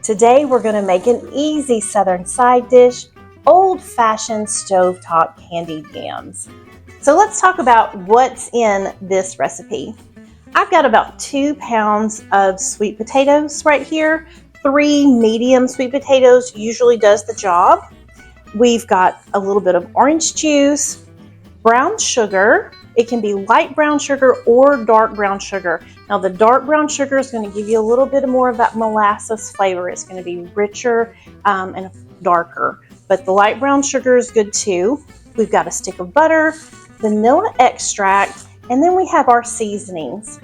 Today we're going to make an easy Southern side dish, old-fashioned stovetop candied yams. So let's talk about what's in this recipe. I've got about 2 pounds of sweet potatoes right here. 3 medium sweet potatoes usually does the job. We've got a little bit of orange juice, brown sugar. It can be light brown sugar or dark brown sugar. Now the dark brown sugar is going to give you a little bit more of that molasses flavor. It's going to be richer and darker, but the light brown sugar is good too. We've got a stick of butter, vanilla extract, and then we have our seasonings.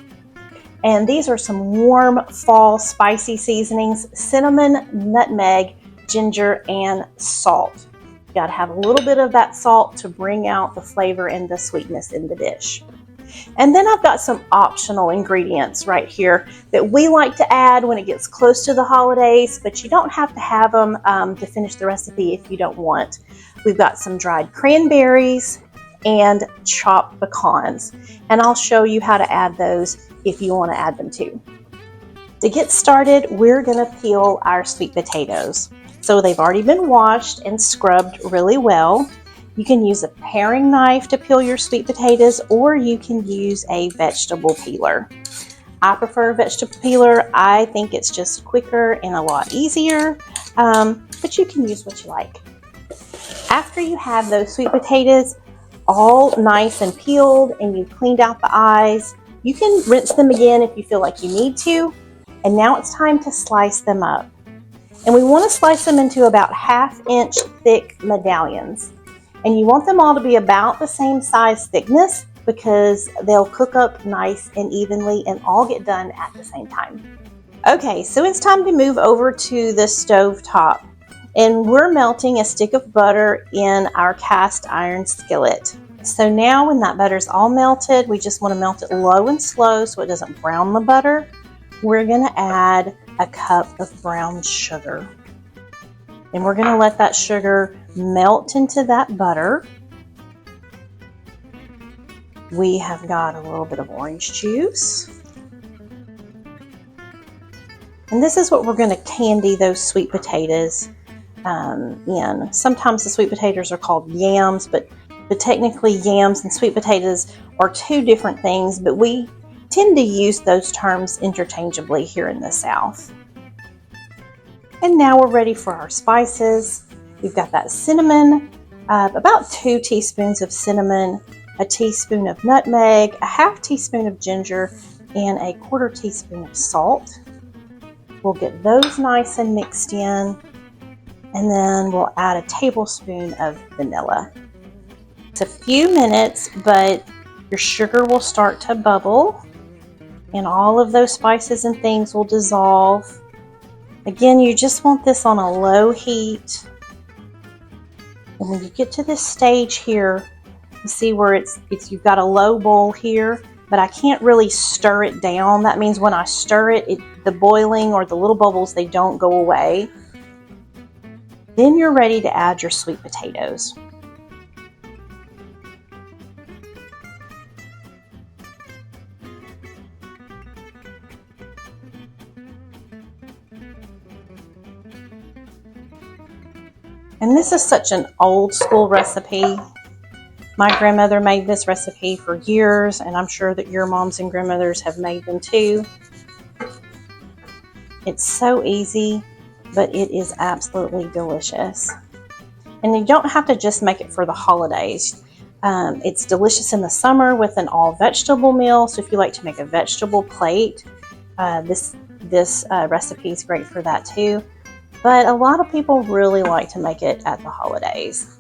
And these are some warm fall spicy seasonings: cinnamon, nutmeg, ginger, and salt. You got to have a little bit of that salt to bring out the flavor and the sweetness in the dish. And then I've got some optional ingredients right here that we like to add when it gets close to the holidays, but you don't have to have them to finish the recipe if you don't want. We've got some dried cranberries and chopped pecans, and I'll show you how to add those if you want to add them too. To get started, we're going to peel our sweet potatoes. So they've already been washed and scrubbed really well. You can use a paring knife to peel your sweet potatoes, or you can use a vegetable peeler. I prefer a vegetable peeler. I think it's just quicker and a lot easier, but you can use what you like. After you have those sweet potatoes all nice and peeled and you've cleaned out the eyes, you can rinse them again if you feel like you need to. And now it's time to slice them up. And we want to slice them into about 1/2 inch thick medallions. And you want them all to be about the same size thickness because they'll cook up nice and evenly and all get done at the same time. Okay, so it's time to move over to the stove top. And we're melting a stick of butter in our cast iron skillet. So now when that butter's all melted, we just want to melt it low and slow so it doesn't brown the butter. We're going to add a cup of brown sugar. And we're going to let that sugar melt into that butter. We have got a little bit of orange juice. And this is what we're going to candy those sweet potatoes in. Sometimes the sweet potatoes are called yams, but technically yams and sweet potatoes are 2 different things, but we tend to use those terms interchangeably here in the South. And now we're ready for our spices. We've got that cinnamon, about 2 teaspoons of cinnamon, a teaspoon of nutmeg, a 1/2 teaspoon of ginger, and a 1/4 teaspoon of salt. We'll get those nice and mixed in, and then we'll add a tablespoon of vanilla. It's a few minutes, but your sugar will start to bubble, and all of those spices and things will dissolve. Again, you just want this on a low heat. And when you get to this stage here, you see where you've got a low boil here, but I can't really stir it down. That means when I stir it, the boiling or the little bubbles, they don't go away. Then you're ready to add your sweet potatoes. And this is such an old school recipe. My grandmother made this recipe for years, and I'm sure that your moms and grandmothers have made them too. It's so easy, but it is absolutely delicious. And you don't have to just make it for the holidays. It's delicious in the summer with an all vegetable meal. So if you like to make a vegetable plate, this recipe is great for that too. But a lot of people really like to make it at the holidays.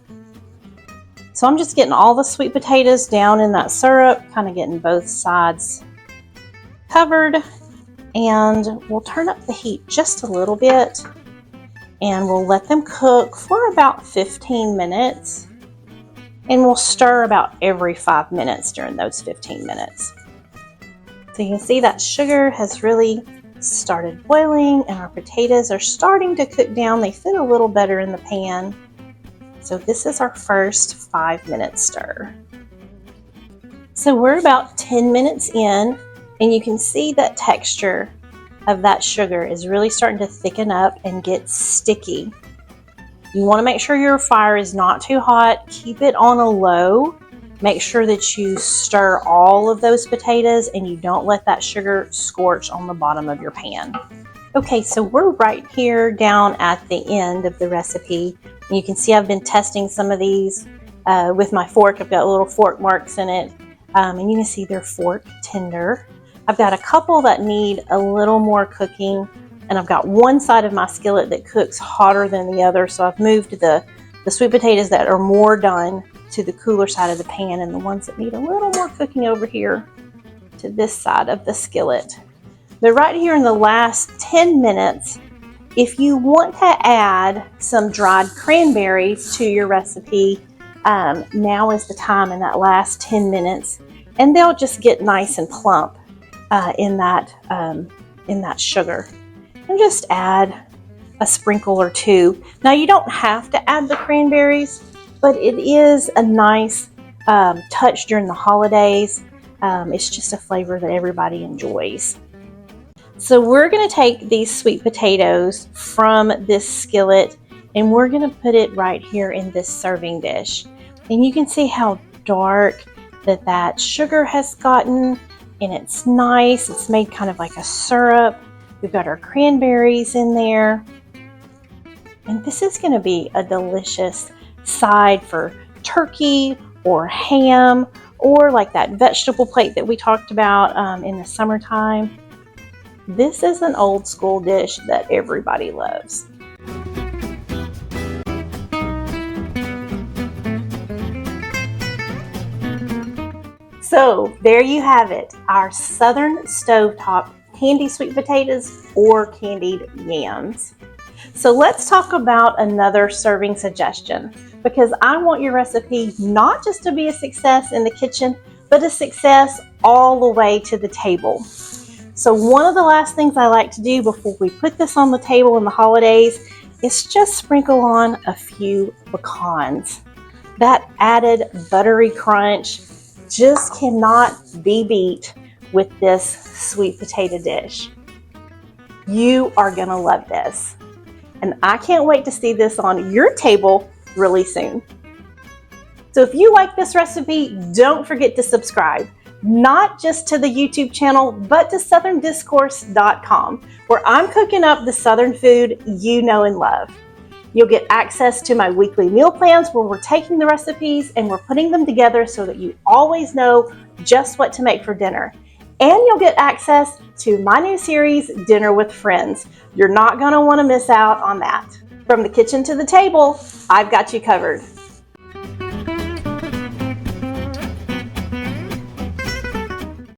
So I'm just getting all the sweet potatoes down in that syrup, kind of getting both sides covered. And we'll turn up the heat just a little bit. And we'll let them cook for about 15 minutes. And we'll stir about every 5 minutes during those 15 minutes. So you can see that sugar has really started boiling and our potatoes are starting to cook down. They fit a little better in the pan. So this is our first 5-minute stir. So we're about 10 minutes in, and you can see that texture of that sugar is really starting to thicken up and get sticky. You want to make sure your fire is not too hot. Keep it on a low. Make sure that you stir all of those potatoes and you don't let that sugar scorch on the bottom of your pan. Okay, so we're right here down at the end of the recipe. And you can see I've been testing some of these with my fork. I've got little fork marks in it, and you can see they're fork tender. I've got a couple that need a little more cooking, and I've got one side of my skillet that cooks hotter than the other, so I've moved the sweet potatoes that are more done to the cooler side of the pan, and the ones that need a little more cooking over here to this side of the skillet. But right here in the last 10 minutes, if you want to add some dried cranberries to your recipe, now is the time in that last 10 minutes, and they'll just get nice and plump in that sugar. And just add a sprinkle or two. Now you don't have to add the cranberries, but it is a nice touch during the holidays. It's just a flavor that everybody enjoys. So we're going to take these sweet potatoes from this skillet and we're going to put it right here in this serving dish. And you can see how dark that sugar has gotten, and it's nice. It's made kind of like a syrup. We've got our cranberries in there. And this is going to be a delicious side for turkey or ham, or like that vegetable plate that we talked about in the summertime. This is an old school dish that everybody loves. So there you have it, our Southern Stovetop candied sweet potatoes or candied yams. So let's talk about another serving suggestion, because I want your recipe not just to be a success in the kitchen, but a success all the way to the table. So one of the last things I like to do before we put this on the table in the holidays is just sprinkle on a few pecans. That added buttery crunch just cannot be beat with this sweet potato dish. You are gonna love this. And I can't wait to see this on your table really soon. So if you like this recipe, don't forget to subscribe, not just to the YouTube channel, but to southerndiscourse.com, where I'm cooking up the Southern food you know and love. You'll get access to my weekly meal plans where we're taking the recipes and we're putting them together so that you always know just what to make for dinner. And you'll get access to my new series, Dinner with Friends. You're not going to want to miss out on that. From the kitchen to the table, I've got you covered.